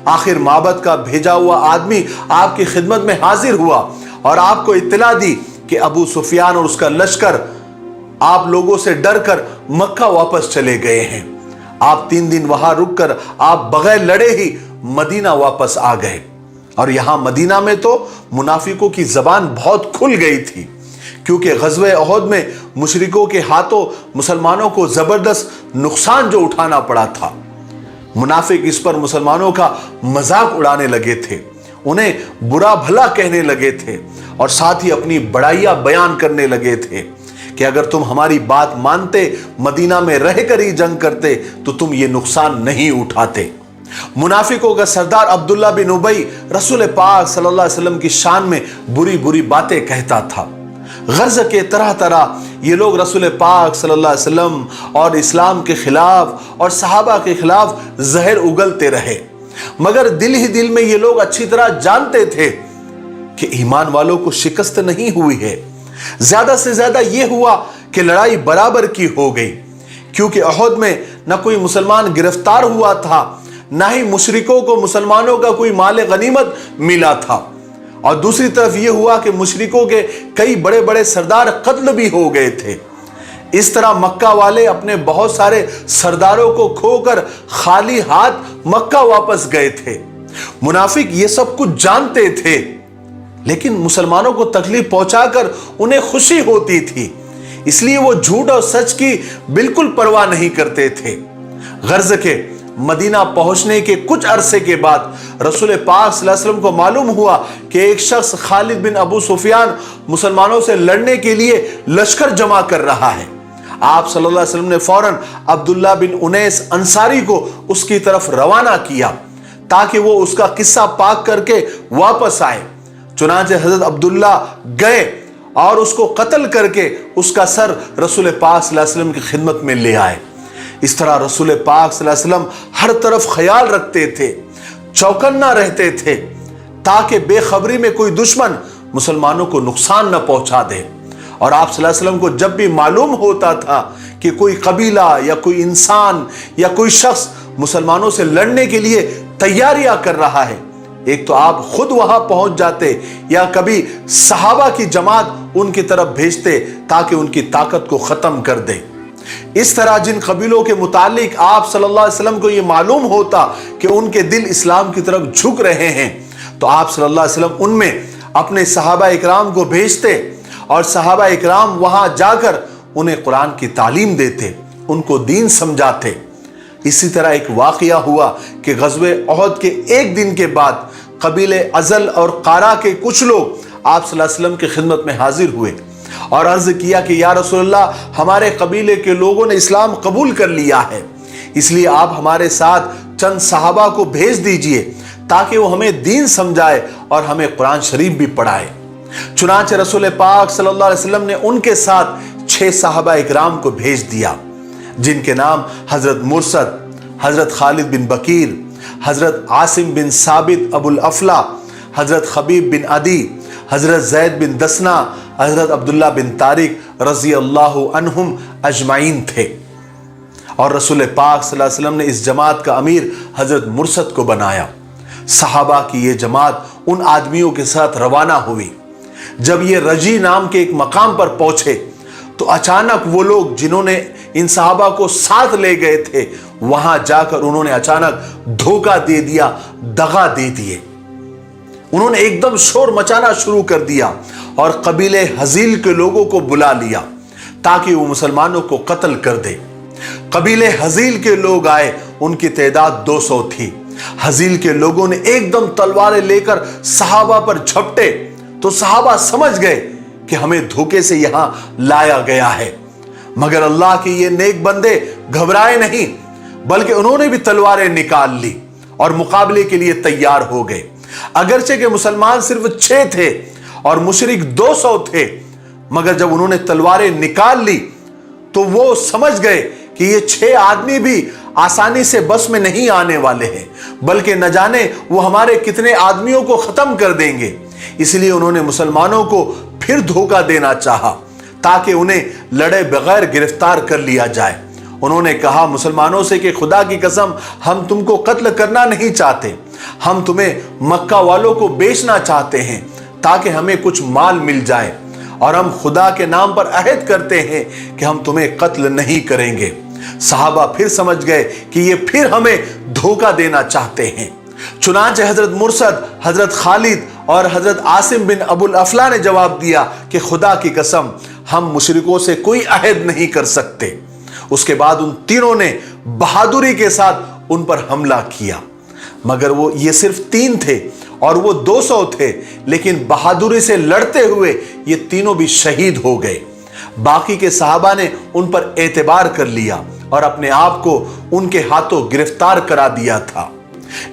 आखिर माबद का भेजा हुआ आदमी आपकी खिदमत में हाजिर हुआ और आपको इत्तला दी कि अबू सुफियान और उसका लश्कर आप लोगों से डरकर मक्का वापस चले गए हैं। आप 3 दिन वहां रुककर आप बगैर लड़े ही मदीना वापस आ गए। और यहां मदीना में तो मुनाफिकों की जबान बहुत खुल गई थी, क्योंकि ग़ज़वे उहद में मुशरिकों के हाथों मुसलमानों को जबरदस्त नुकसान जो उठाना पड़ा था। मुनाफिक इस पर मुसलमानों का मजाक उड़ाने लगे थे, उन्हें बुरा भला कहने लगे थे और साथ ही अपनी बड़ाइयां बयान करने लगे थे कि अगर तुम हमारी बात मानते, मदीना में रहकर ही जंग करते, तो तुम ये नुकसान नहीं उठाते। मुनाफिकों का सरदार अब्दुल्ला बिन उबई रसूल पाक सल्लल्लाहु अलैहि वसल्लम की शान में बुरी बुरी बातें कहता था। गर्ज के तरह तरह ये लोग रसूल पाक सल्लल्लाहु अलैहि वसल्लम और इस्लाम के खिलाफ और सहाबा के खिलाफ जहर उगलते रहे, मगर दिल ही दिल में ये लोग अच्छी तरह जानते थे कि ईमान वालों को शिकस्त नहीं हुई है। ज्यादा से ज्यादा यह हुआ कि लड़ाई बराबर की हो गई, क्योंकि उहद में न कोई मुसलमान गिरफ्तार हुआ था, ना ही मुशरिकों को मुसलमानों का कोई माल गनीमत मिला था। और दूसरी तरफ यह हुआ कि मुशरिकों के कई बड़े बड़े सरदार कत्ल भी हो गए थे। इस तरह मक्का वाले अपने बहुत सारे सरदारों को खोकर खाली हाथ मक्का वापस गए थे। मुनाफिक ये सब कुछ जानते थे, लेकिन मुसलमानों को तकलीफ पहुंचाकर उन्हें खुशी होती थी, इसलिए वो झूठ और सच की बिल्कुल परवाह नहीं करते थे। गर्ज के मदीना पहुंचने के कुछ अरसे के बाद रसूल पाक सल्लल्लाहु अलैहि वसल्लम को मालूम हुआ कि एक शख्स खालिद बिन अबू सुफियान मुसलमानों से लड़ने के लिए लश्कर जमा कर रहा है। आप सल्लल्लाहु अलैहि वसल्लम ने फौरन अब्दुल्ला बिन उनैस अंसारी को उसकी तरफ रवाना किया ताकि वो उसका किस्सा पाक करके वापस आए। चुनांचे हजरत अब्दुल्ला गए और उसको कत्ल करके उसका सर रसूल पाक सल्लल्लाहु अलैहि वसल्लम की खिदमत में ले आए। इस तरह रसूल पाक सल्लल्लाहु अलैहि वसल्लम हर तरफ ख्याल रखते थे, चौकन्ना रहते थे, ताकि बेखबरी में कोई दुश्मन मुसलमानों को नुकसान न पहुंचा दे। और आप सल्लल्लाहु अलैहि वसल्लम को जब भी मालूम होता था कि कोई कबीला या कोई इंसान या कोई शख्स मुसलमानों से लड़ने के लिए तैयारियां कर रहा है, एक तो आप खुद वहां पहुंच जाते या कभी सहाबा की जमात उनकी तरफ भेजते ताकि उनकी ताकत को खत्म कर दे। इस तरह जिन कबीलों के मुतालिक आप सल्लल्लाहु अलैहि वसल्लम को यह मालूम होता कि उनके दिल इस्लाम की तरफ झुक रहे हैं, तो आप सल्लल्लाहु अलैहि वसल्लम उनमें अपने सहाबा इकराम को भेजते और सहाबा इकराम वहां जाकर उन्हें कुरान की तालीम देते, उनको दीन समझाते। इसी तरह एक वाकया हुआ कि ग़ज़वे उहद के एक दिन के बाद कबीले अज़ल और कारा के कुछ लोग आप सल्लल्लाहु अलैहि वसल्लम की खिदमत में हाजिर हुए और अर्ज किया कि या रसूलल्लाह, हमारे कबीले के लोगों ने इस्लाम कबूल कर लिया है, इसलिए आप हमारे साथ चंद सहाबा को भेज दीजिए ताकि वो हमें दीन समझाए और हमें कुरान शरीफ भी पढ़ाए। चुनांचे रसूल पाक सल्लल्लाहु अलैहि वसल्लम ने उनके साथ 6 सहाबा इकराम को भेज दिया, जिनके नाम हजरत मुरसद, हजरत खालिद बिन बकीर, हजरत आसिम बिन साबित अबुल अफला, हजरत खबीब बिन अदी, हजरत जैद बिन दसना, हजरत अब्दुल्ला बिन तारिक रजी अल्लाहु अन्हुम अजमाइन थे। और रसूल पाक सल्लल्लाहु अलैहि वसल्लम ने इस जमात का अमीर हजरत मुरसद को बनाया। सहाबा की ये जमात उन आदमियों के साथ रवाना हुई। जब ये रजी नाम के एक मकाम पर पहुंचे तो अचानक वो लोग जिन्होंने इन सहाबा को साथ ले गए थे, वहां जाकर उन्होंने अचानक धोखा दे दिया, दगा दे दिए। उन्होंने एकदम शोर मचाना शुरू कर दिया और कबीले हजील के लोगों को बुला लिया ताकि वो मुसलमानों को कत्ल कर दे। कबीले हजील के लोग आए, उनकी तादाद 200 थी। हजील के लोगों ने एकदम तलवारें लेकर सहाबा पर झपटे तो सहाबा समझ गए कि हमें धोखे से यहां लाया गया है, मगर अल्लाह के ये नेक बंदे घबराए नहीं, बल्कि उन्होंने भी तलवारें निकाल ली और मुकाबले के लिए तैयार हो गए। अगरचे के मुसलमान सिर्फ 6 थे और मुशरिक 200 थे, मगर जब उन्होंने तलवारें निकाल ली तो वो समझ गए कि ये 6 आदमी भी आसानी से बस में नहीं आने वाले हैं, बल्कि न जाने वो हमारे कितने आदमियों को खत्म कर देंगे। इसलिए उन्होंने मुसलमानों को फिर धोखा देना चाहा ताकि उन्हें लड़े बगैर गिरफ्तार कर लिया जाए। उन्होंने कहा मुसलमानों से कि खुदा की कसम, हम तुमको कत्ल करना नहीं चाहते, हम तुम्हें मक्का वालों को बेचना चाहते हैं ताकि हमें कुछ माल मिल जाए, और हम खुदा के नाम पर अहद करते हैं कि हम तुम्हें कत्ल नहीं करेंगे। सहाबा फिर समझ गए कि ये फिर हमें धोखा देना चाहते हैं। चुनांचे हजरत मुर्सद, हजरत खालिद और हजरत आसिम बिन अबुल अफला ने जवाब दिया कि खुदा की कसम, हम मुशरिकों से कोई अहद नहीं कर सकते। उसके बाद उन तीनों ने बहादुरी के साथ उन पर हमला किया, मगर वो ये सिर्फ 3 थे और वो 200 थे, लेकिन बहादुरी से लड़ते हुए ये तीनों भी शहीद हो गए। बाकी के सहाबा ने उन पर एतबार कर लिया और अपने आप को उनके हाथों गिरफ्तार करा दिया था।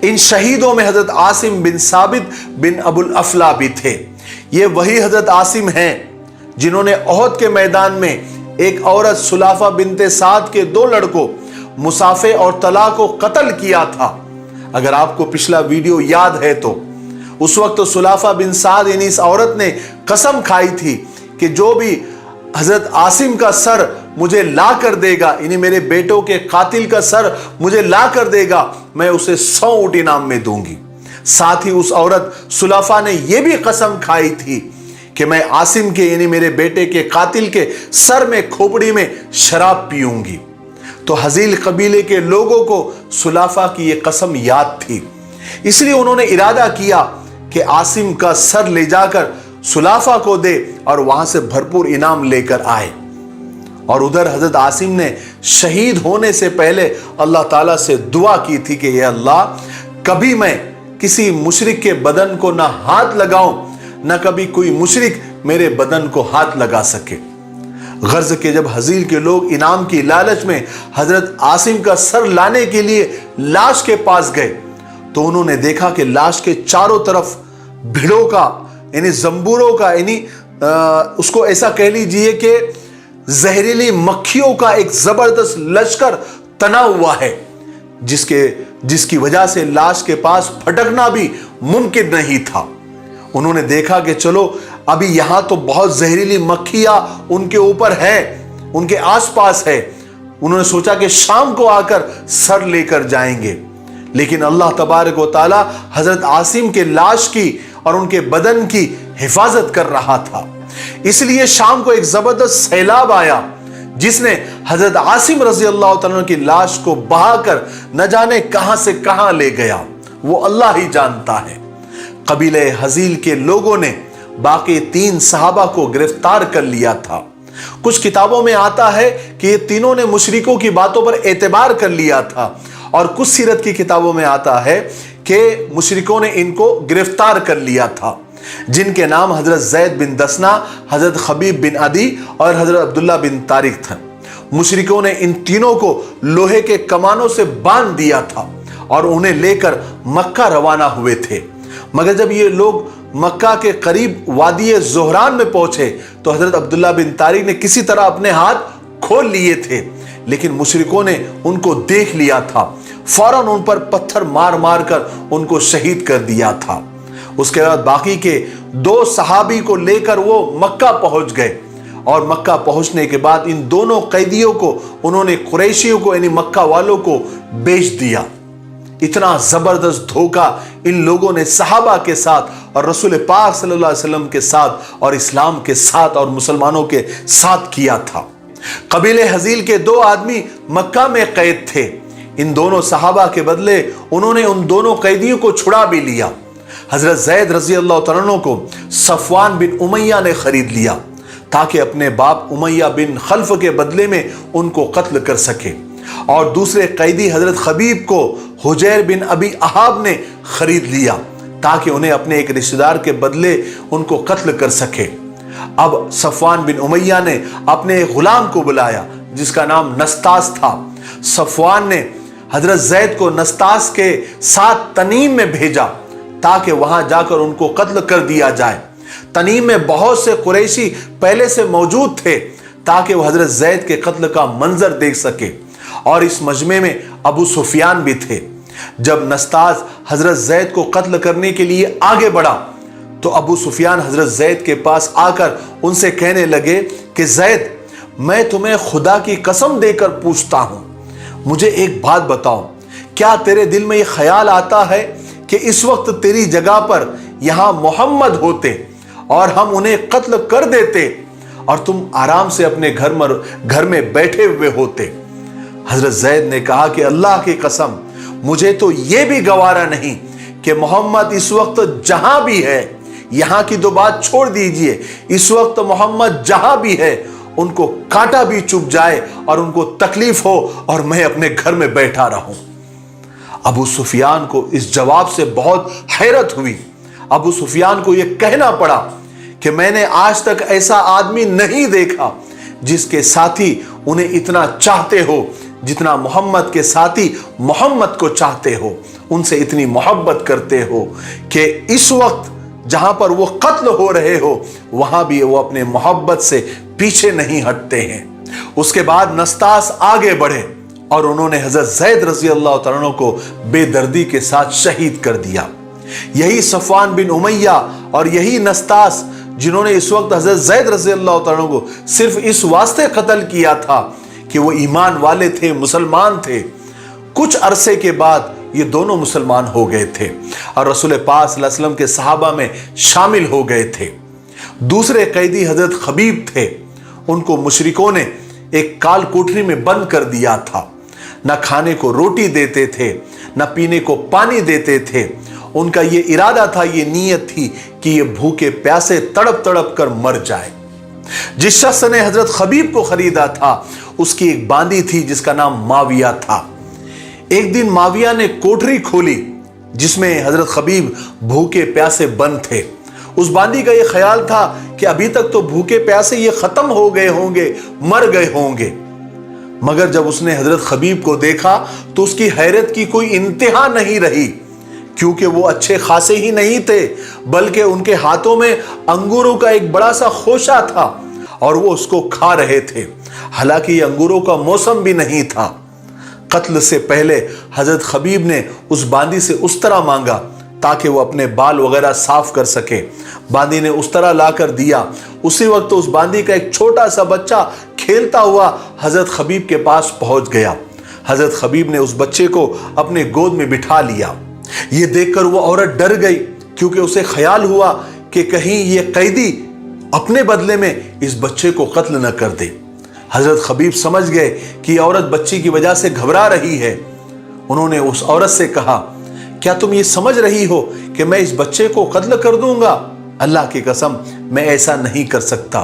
इन शहीदों में हजरत आसिम बिन साबित बिन अबुल अफला भी थे। ये वही हजरत आसिम हैं जिन्होंने ओहद के मैदान में एक औरत सुलाफा बिनते साद के 2 लड़कों मुसाफे और तला को कत्ल किया था। अगर आपको पिछला वीडियो याद है तो उस वक्त तो सुलाफा बिन साद यानी इस औरत ने कसम खाई थी कि जो भी हजरत आसिम का सर मुझे ला कर देगा, यानी मेरे बेटों के कातिल का सर मुझे ला कर देगा, मैं उसे 100 ऊंट इनाम में दूंगी। साथ ही उस औरत सुलाफा ने यह भी कसम खाई थी कि मैं आसिम के यानी मेरे बेटे के कातिल के सर में खोपड़ी में शराब पीऊंगी। तो हजील कबीले के लोगों को सुलाफा की यह कसम याद थी, इसलिए उन्होंने इरादा किया कि आसिम का सर ले जाकर सुलाफा को दे और वहां से भरपूर इनाम लेकर आए। और उधर हजरत आसिम ने शहीद होने से पहले अल्लाह ताला से दुआ की थी कि या अल्लाह, कभी मैं किसी मुशरिक के बदन को ना हाथ लगाऊं, ना कभी कोई मुशरिक मेरे बदन को हाथ लगा सके। गर्ज के जब हजील के लोग इनाम की लालच में हजरत आसिम का सर लाने के लिए लाश के पास गए तो उन्होंने देखा कि लाश के चारों तरफ भिड़ों का यानी जंबूरों का यानी उसको ऐसा कह लीजिए कि जहरीली मक्खियों का एक जबरदस्त लश्कर तना हुआ है, जिसकी वजह से लाश के पास फटकना भी मुमकिन नहीं था। उन्होंने देखा कि चलो अभी यहां तो बहुत जहरीली मक्खियां उनके ऊपर है, उनके आसपास है। उन्होंने सोचा कि शाम को आकर सर लेकर जाएंगे, लेकिन अल्लाह तबारक व तआला हजरत आसिम के लाश की और उनके बदन की हिफाजत कर रहा था। इसलिए शाम को एक जबरदस्त सैलाब आया जिसने हजरत आसिम रजी अल्लाह तआला की लाश को बहाकर न जाने कहां से कहां ले गया, वो अल्लाह ही जानता है। कबीले हजील के लोगों ने बाकी 3 सहाबा को गिरफ्तार कर लिया था। कुछ किताबों में आता है कि ये तीनों ने मुशरिकों की बातों पर एतबार कर लिया था, और कुछ सीरत की किताबों में आता है कि मुशरिकों ने इनको गिरफ्तार कर लिया था, जिनके नाम हजरत जैद बिन दसना, हजरत खबीब बिन अदी और हजरत अब्दुल्ला बिन तारिक थे। मुशरिकों ने इन तीनों को लोहे के कमानों से बांध दिया था और उन्हें लेकर मक्का रवाना हुए थे। मगर जब ये लोग मक्का के करीब वादी ज़ोहरान में पहुंचे तो हजरत अब्दुल्ला बिन तारिक ने किसी तरह अपने हाथ खोल लिए थे, लेकिन मुशरिकों ने उनको देख लिया था। फौरन उन पर पत्थर मार मार कर उनको शहीद कर दिया था। उसके बाद बाकी के 2 सहाबी को लेकर वो मक्का पहुंच गए, और मक्का पहुंचने के बाद इन दोनों कैदियों को उन्होंने कुरैशियों को यानी मक्का वालों को बेच दिया। इतना जबरदस्त धोखा इन लोगों ने सहाबा के साथ और रसूल पाक सल्लल्लाहु अलैहि वसल्लम के साथ और इस्लाम के साथ और मुसलमानों के साथ किया था। कबीले हजील के 2 आदमी मक्का में कैद थे। इन दोनों सहाबा के बदले उन्होंने उन दोनों कैदियों को छुड़ा भी लिया। हजरत जैद रजी अल्लाह तआला अन्हु को सफवान बिन उमैया ने खरीद लिया ताकि अपने बाप उमैया बिन खल्फ के बदले में उनको कत्ल कर सके, और दूसरे कैदी हजरत खबीब को हुजैर बिन अबी अहाब ने खरीद लिया ताकि उन्हें अपने एक रिश्तेदार के बदले उनको कत्ल कर सके। अब सफवान बिन उमैया ने अपने एक गुलाम को बुलाया जिसका नाम नस्तास था। सफवान ने حضرت زید کو نستاس کے ساتھ تنیم میں بھیجا تاکہ وہاں جا کر ان کو قتل کر دیا جائے۔ تنیم میں بہت سے قریشی پہلے سے موجود تھے تاکہ وہ حضرت زید کے قتل کا منظر دیکھ سکے، اور اس مجمع میں ابو سفیان بھی تھے۔ جب نستاس حضرت زید کو قتل کرنے کے لیے آگے بڑھا تو ابو سفیان حضرت زید کے پاس آ کر ان سے کہنے لگے کہ زید، میں تمہیں خدا کی قسم دے کر پوچھتا ہوں، مجھے ایک بات بتاؤ، کیا تیرے دل میں یہ خیال آتا ہے کہ اس وقت تیری جگہ پر یہاں محمد ہوتے اور ہم انہیں قتل کر دیتے اور تم آرام سے اپنے گھر میں بیٹھے ہوئے ہوتے؟ حضرت زید نے کہا کہ اللہ کی قسم، مجھے تو یہ بھی گوارا نہیں کہ محمد اس وقت جہاں بھی ہے، یہاں کی تو بات چھوڑ دیجئے، اس وقت محمد جہاں بھی ہے ان کو کانٹا بھی چبھ جائے اور ان کو تکلیف ہو اور میں اپنے گھر میں بیٹھا رہوں۔ ابو سفیان کو اس جواب سے بہت حیرت ہوئی۔ ابو سفیان کو یہ کہنا پڑا کہ میں نے آج تک ایسا آدمی نہیں دیکھا جس کے ساتھی انہیں اتنا چاہتے ہو جتنا محمد کے ساتھی محمد کو چاہتے ہو، ان سے اتنی محبت کرتے ہو کہ اس وقت جہاں پر وہ قتل ہو رہے ہو وہاں بھی وہ اپنے محبت سے پیچھے نہیں ہٹتے ہیں۔ اس کے بعد نستاس آگے بڑھے اور انہوں نے حضرت زید رضی اللہ تعالیٰ عنہ کو بے دردی کے ساتھ شہید کر دیا۔ یہی صفوان بن امیہ اور یہی نستاس جنہوں نے اس وقت حضرت زید رضی اللہ تعالیٰ عنہ کو صرف اس واسطے قتل کیا تھا کہ وہ ایمان والے تھے، مسلمان تھے، کچھ عرصے کے بعد یہ دونوں مسلمان ہو گئے تھے اور رسول پاک صلی اللہ علیہ وسلم کے صحابہ میں شامل ہو گئے تھے۔ دوسرے قیدی حضرت خبیب تھے، ان کو مشرکوں نے ایک کال کوٹری میں بند کر دیا تھا، نہ کھانے کو روٹی دیتے تھے نہ پینے کو پانی دیتے تھے۔ ان کا یہ ارادہ تھا، یہ نیت تھی کہ یہ بھوکے پیاسے تڑپ تڑپ کر مر جائے۔ جس شخص نے حضرت خبیب کو خریدا تھا اس کی ایک باندی تھی جس کا نام معاویہ تھا۔ ایک دن معاویہ نے کوٹری کھولی جس میں حضرت خبیب بھوکے پیاسے بند تھے۔ اس باندی کا یہ خیال تھا کہ ابھی تک تو بھوکے پیاسے یہ ختم ہو گئے ہوں گے، مر گئے ہوں گے، مگر جب اس نے حضرت خبیب کو دیکھا تو اس کی حیرت کی کوئی انتہا نہیں رہی، کیونکہ وہ اچھے خاصے ہی نہیں تھے بلکہ ان کے ہاتھوں میں انگوروں کا ایک بڑا سا خوشہ تھا اور وہ اس کو کھا رہے تھے، حالانکہ یہ انگوروں کا موسم بھی نہیں تھا۔ قتل سے پہلے حضرت خبیب نے اس باندی سے استرا مانگا تاکہ وہ اپنے بال وغیرہ صاف کر سکے۔ باندی نے استرا لا کر دیا۔ اسی وقت اس باندی کا ایک چھوٹا سا بچہ کھیلتا ہوا حضرت خبیب کے پاس پہنچ گیا۔ حضرت خبیب نے اس بچے کو اپنے گود میں بٹھا لیا۔ یہ دیکھ کر وہ عورت ڈر گئی کیونکہ اسے خیال ہوا کہ کہیں یہ قیدی اپنے بدلے میں اس بچے کو قتل نہ کر دے۔ حضرت خبیب سمجھ گئے کہ یہ عورت بچی کی وجہ سے گھبرا رہی ہے۔ انہوں نے اس عورت سے کہا، کیا تم یہ سمجھ رہی ہو کہ میں اس بچے کو قتل کر دوں گا؟ اللہ کی قسم میں ایسا نہیں کر سکتا۔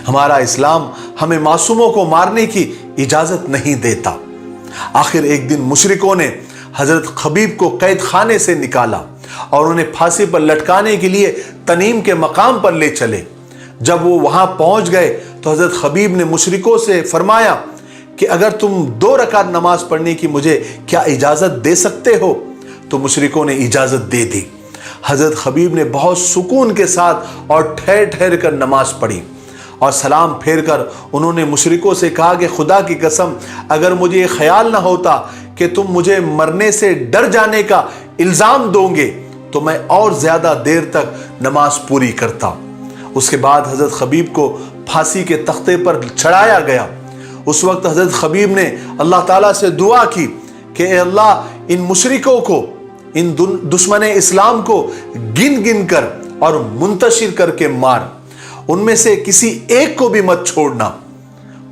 ہمارا اسلام ہمیں معصوموں کو مارنے کی اجازت نہیں دیتا۔ آخر ایک دن مشرکوں نے حضرت خبیب کو قید خانے سے نکالا اور انہیں پھانسی پر لٹکانے کے لیے تنیم کے مقام پر لے چلے۔ جب وہ وہاں پہنچ گئے تو حضرت خبیب نے مشرکوں سے فرمایا کہ اگر تم 2 رکعت نماز پڑھنے کی مجھے کیا اجازت دے سکتے ہو؟ تو مشرکوں نے اجازت دے دی۔ حضرت خبیب نے بہت سکون کے ساتھ اور ٹھہر ٹھہر کر نماز پڑھی اور سلام پھیر کر انہوں نے مشرکوں سے کہا کہ خدا کی قسم اگر مجھے یہ خیال نہ ہوتا کہ تم مجھے مرنے سے ڈر جانے کا الزام دو گے تو میں اور زیادہ دیر تک نماز پوری کرتا۔ اس کے بعد حضرت خبیب کو پھانسی کے تختے پر چڑھایا گیا۔ اس وقت حضرت خبیب نے اللہ تعالیٰ سے دعا کی کہ اے اللہ ان مشرکوں کو، ان دشمن اسلام کو گن گن کر اور منتشر کر کے مار، ان میں سے کسی ایک کو بھی مت چھوڑنا۔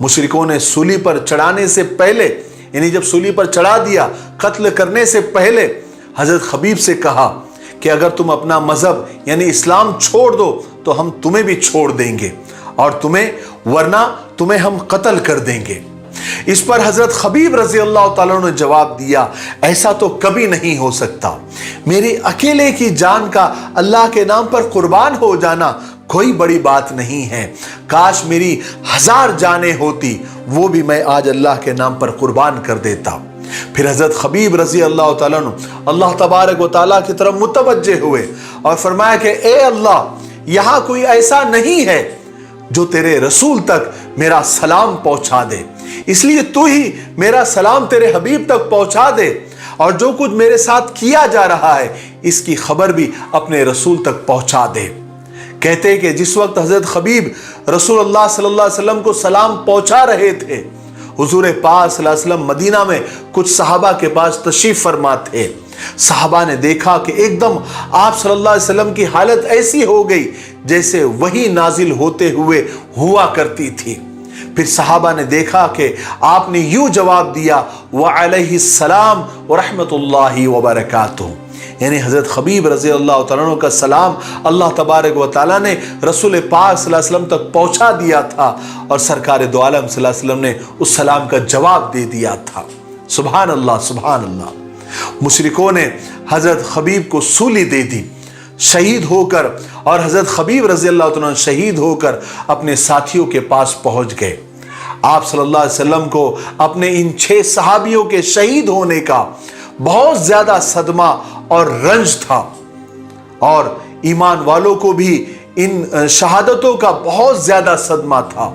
مشرکوں نے سولی پر چڑھانے سے پہلے، یعنی جب سولی پر چڑھا دیا قتل کرنے سے پہلے، حضرت خبیب سے کہا کہ اگر تم اپنا مذہب یعنی اسلام چھوڑ دو تو ہم تمہیں بھی چھوڑ دیں گے اور ورنہ تمہیں ہم قتل کر دیں گے۔ اس پر حضرت خبیب رضی اللہ تعالیٰ نے جواب دیا، ایسا تو کبھی نہیں ہو سکتا، میری اکیلے کی جان کا اللہ کے نام پر قربان ہو جانا کوئی بڑی بات نہیں ہے، کاش میری 1000 جانیں ہوتی وہ بھی میں آج اللہ کے نام پر قربان کر دیتا۔ फिर हज़रत खबीब रज़ी अल्लाह ताला अन्हु अल्लाह तबारक व तआला की तरफ मुतवज्जे हुए और फरमाया कि ए अल्लाह, यहाँ कोई ऐसा नहीं है जो तेरे रसूल तक मेरा सलाम पहुंचा दे, इसलिए तू ही मेरा सलाम तेरे हबीब तक पहुंचा दे, और जो कुछ मेरे साथ किया जा रहा है इसकी खबर भी अपने रसूल तक पहुंचा दे। कहते हैं कि जिस वक्त हज़रत खबीब रसूलुल्लाह सल्लल्लाहु अलैहि वसल्लम को सलाम पहुंचा रहे थे, हुजूर पाक सल्लल्लाहु अलैहि वसल्लम मदीना में कुछ सहाबा के पास तशरीफ फरमा थे। सहाबा ने देखा कि एकदम आप सल्लल्लाहु अलैहि वसल्लम की हालत ऐसी हो गई जैसे वही नाजिल होते हुए हुआ करती थी। फिर सहाबा ने देखा कि आपने यूं जवाब दिया, व अलैहिस्सलाम व रहमतुल्लाहि व बरकातुहू, यानी हज़रत खबीब रज़ी अल्लाह तआला अन्हु का सलाम अल्लाह तबारक व तआला ने रसूल पाक सल्लल्लाहु अलैहि वसल्लम तक पहुंचा दिया था और सरकार दो आलम सल्लल्लाहु अलैहि वसल्लम ने उस सलाम का जवाब दे दिया था। सुभान अल्लाह, सुभान अल्लाह। मुशरिकों ने हज़रत खबीब को सूली दे दी शहीद होकर, और हज़रत खबीब रज़ी अल्लाह तआला अन्हु शहीद होकर अपने साथियों के पास पहुंच गए। आप सल्लल्लाहु अलैहि वसल्लम को अपने इन 6 सहाबियों के शहीद होने का बहुत ज़्यादा सदमा और रंज था, और ईमान वालों को भी इन शहादतों का बहुत ज़्यादा सदमा था।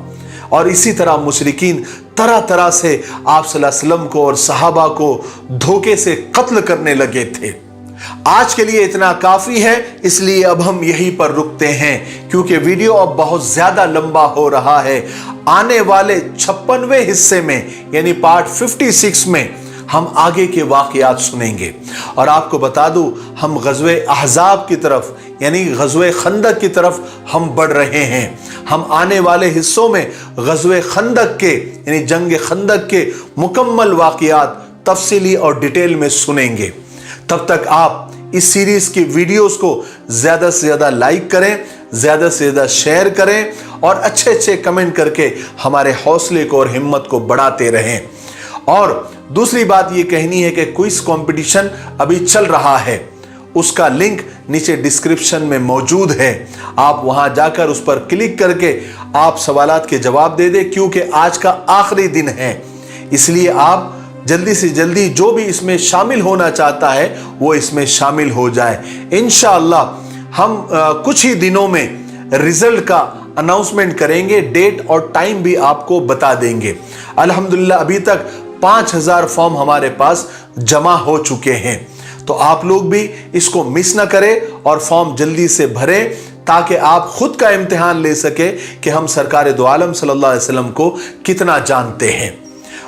और इसी तरह मुशरिकीन तरह तरह से आप सल्लल्लाहु अलैहि वसल्लम को और सहाबा को धोखे से कत्ल करने लगे थे। आज के लिए इतना काफ़ी है, इसलिए अब हम यहीं पर रुकते हैं क्योंकि वीडियो अब बहुत ज़्यादा लंबा हो रहा है। आने वाले 56वें हिस्से में यानी पार्ट 56 में हम आगे के वाक़यात सुनेंगे। और आपको बता दूं, हम ग़ज़वे अहज़ाब की तरफ यानी ग़ज़वे खंदक की तरफ हम बढ़ रहे हैं। हम आने वाले हिस्सों में ग़ज़वे खंदक के यानी जंग खंदक के मुकम्मल वाक़यात तफसीली और डिटेल में सुनेंगे। तब तक आप इस सीरीज़ की वीडियोस को ज़्यादा से ज़्यादा लाइक करें, ज़्यादा से ज़्यादा शेयर करें और अच्छे अच्छे कमेंट करके हमारे हौसले को और हिम्मत को बढ़ाते रहें। और दूसरी बात ये कहनी है कि क्विज कंपटीशन अभी चल रहा है, उसका लिंक नीचे डिस्क्रिप्शन में मौजूद है। आप वहां जाकर उस पर क्लिक करके आप सवालात के जवाब दे दें, क्योंकि आज का आखिरी दिन है। इसलिए आप जल्दी से जल्दी जो भी इसमें शामिल होना चाहता है वो इसमें शामिल हो जाए। इंशाअल्लाह हम कुछ ही दिनों में रिजल्ट का अनाउंसमेंट करेंगे, डेट और टाइम भी आपको बता देंगे। अल्हम्दुलिल्लाह अभी तक 5000 फॉर्म हमारे पास जमा हो चुके हैं, तो आप लोग भी इसको मिस ना करें और फॉर्म जल्दी से भरें ताकि आप खुद का इम्तिहान ले सके कि हम सरकार दो आलम सल्लल्लाहु अलैहि वसल्लम को कितना जानते हैं।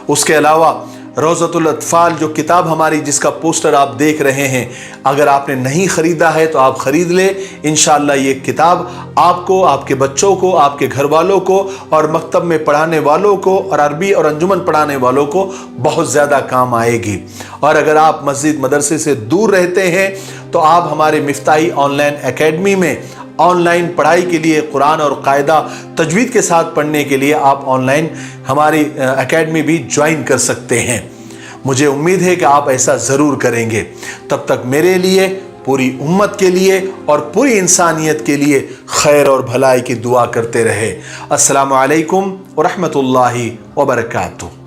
उसके अलावा रोज़तुल अत्फाल जो किताब हमारी जिसका पोस्टर आप देख रहे हैं, अगर आपने नहीं ख़रीदा है तो आप ख़रीद लें। इंशाअल्लाह ये किताब आपको, आपके बच्चों को, आपके घर वालों को और मकतब में पढ़ाने वालों को और अरबी और अंजुमन पढ़ाने वालों को बहुत ज़्यादा काम आएगी। और अगर आप मस्जिद मदरसे से दूर रहते हैं तो आप हमारे मिफ्ताही ऑनलाइन एकेडमी में ऑनलाइन पढ़ाई के लिए कुरान और कायदा तजवीद के साथ पढ़ने के लिए आप ऑनलाइन हमारी एकेडमी भी ज्वाइन कर सकते हैं। मुझे उम्मीद है कि आप ऐसा ज़रूर करेंगे। तब तक मेरे लिए, पूरी उम्मत के लिए और पूरी इंसानियत के लिए खैर और भलाई की दुआ करते रहे। अस्सलामु अलैकुम व रहमतुल्लाहि व बरकातुहू।